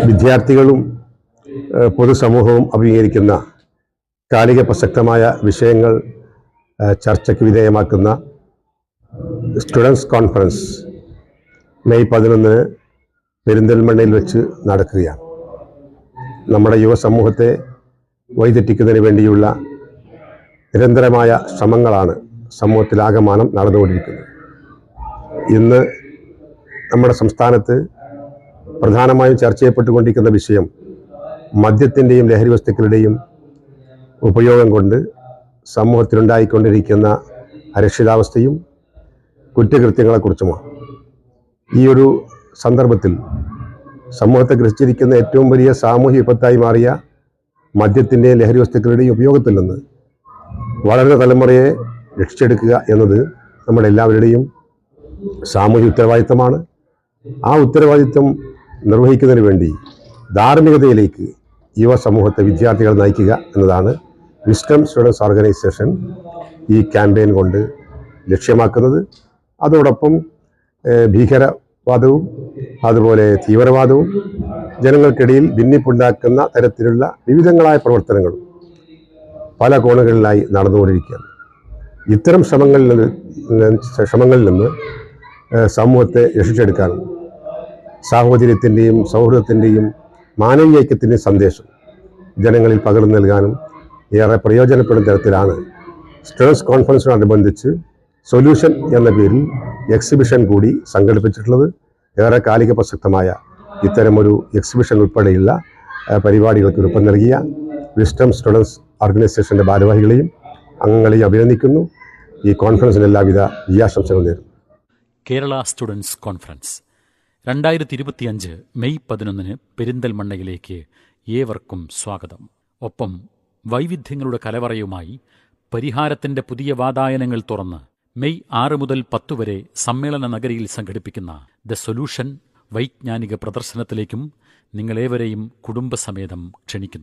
വിദ്യാർത്ഥികളും പൊതുസമൂഹവും അഭിമുഖീകരിക്കുന്ന കാലിക പ്രസക്തമായ വിഷയങ്ങൾ ചർച്ചയ്ക്ക് വിധേയമാക്കുന്ന സ്റ്റുഡൻസ് കോൺഫറൻസ് മെയ് 11 പെരിന്തൽമണ്ണയിൽ വെച്ച് നടക്കുകയാണ്. നമ്മുടെ യുവസമൂഹത്തെ വഴിതെറ്റിക്കുന്നതിന് വേണ്ടിയുള്ള നിരന്തരമായ ശ്രമങ്ങളാണ് സമൂഹത്തിലാകമാനം നടന്നുകൊണ്ടിരിക്കുന്നത്. ഇന്ന് നമ്മുടെ സംസ്ഥാനത്ത് പ്രധാനമായും ചർച്ച ചെയ്യപ്പെട്ടുകൊണ്ടിരിക്കുന്ന വിഷയം മദ്യത്തിൻ്റെയും ലഹരി വസ്തുക്കളുടെയും ഉപയോഗം കൊണ്ട് സമൂഹത്തിലുണ്ടായിക്കൊണ്ടിരിക്കുന്ന അരക്ഷിതാവസ്ഥയും കുറ്റകൃത്യങ്ങളെക്കുറിച്ചുമാണ്. ഈ ഒരു സന്ദർഭത്തിൽ സമൂഹത്തെ ഗ്രസിച്ചിരിക്കുന്ന ഏറ്റവും വലിയ സാമൂഹ്യ വിപത്തായി മാറിയ മദ്യത്തിൻ്റെയും ലഹരി വസ്തുക്കളുടെയും ഉപയോഗത്തിൽ നിന്ന് വളരുന്ന തലമുറയെ രക്ഷിച്ചെടുക്കുക എന്നത് നമ്മുടെ എല്ലാവരുടെയും സാമൂഹ്യ ഉത്തരവാദിത്തമാണ്. ആ ഉത്തരവാദിത്തം നിർവഹിക്കുന്നതിന് വേണ്ടി ധാർമ്മികതയിലേക്ക് യുവ സമൂഹത്തെ വിദ്യാർത്ഥികൾ നയിക്കുക എന്നതാണ് വിസ്ഡം സ്റ്റുഡൻസ് ഓർഗനൈസേഷൻ ഈ ക്യാമ്പയിൻ കൊണ്ട് ലക്ഷ്യമാക്കുന്നത്. അതോടൊപ്പം ഭീകരവാദവും അതുപോലെ തീവ്രവാദവും ജനങ്ങൾക്കിടയിൽ ഭിന്നിപ്പുണ്ടാക്കുന്ന തരത്തിലുള്ള വിവിധങ്ങളായ പ്രവർത്തനങ്ങളും പല കോണുകളിലായി നടന്നുകൊണ്ടിരിക്കുകയാണ്. ഇത്തരം ശ്രമങ്ങളിൽ നിന്ന് സമൂഹത്തെ രക്ഷിച്ചെടുക്കാനും സാഹോദര്യത്തിൻ്റെയും സൗഹൃദത്തിൻ്റെയും മാനവീയ ഐക്യത്തിൻ്റെയും സന്ദേശം ജനങ്ങളിൽ പകർന്നു നൽകാനും ഏറെ പ്രയോജനപ്പെടുന്ന തരത്തിലാണ് സ്റ്റുഡൻസ് കോൺഫറൻസിനോടനുബന്ധിച്ച് സൊല്യൂഷൻ എന്ന പേരിൽ എക്സിബിഷൻ കൂടി സംഘടിപ്പിച്ചിട്ടുള്ളത്. ഏറെ കാലിക പ്രസക്തമായ ഇത്തരമൊരു എക്സിബിഷൻ ഉൾപ്പെടെയുള്ള പരിപാടികൾക്ക് രൂപം നൽകിയ വിസ്ഡം സ്റ്റുഡൻസ് ഓർഗനൈസേഷൻ്റെ ഭാരവാഹികളെയും അംഗങ്ങളെയും അഭിനന്ദിക്കുന്നു. ഈ കോൺഫറൻസിന് എല്ലാവിധ വിജയാശംസകൾ നേരുന്നു. കേരള സ്റ്റുഡൻസ് കോൺഫറൻസ് 2025 മെയ് 11 പെരിന്തൽമണ്ണയിലേക്ക് ഏവർക്കും സ്വാഗതം. ഒപ്പം വൈവിധ്യങ്ങളുടെ കലവറയുമായി പരിഹാരത്തിൻ്റെ പുതിയ വാതായനങ്ങൾ തുറന്ന് മെയ് 6 മുതൽ 10 വരെ സമ്മേളന നഗരിയിൽ സംഘടിപ്പിക്കുന്ന ദ സൊല്യൂഷൻ വൈജ്ഞാനിക പ്രദർശനത്തിലേക്കും നിങ്ങളേവരെയും കുടുംബസമേതം ക്ഷണിക്കുന്നു.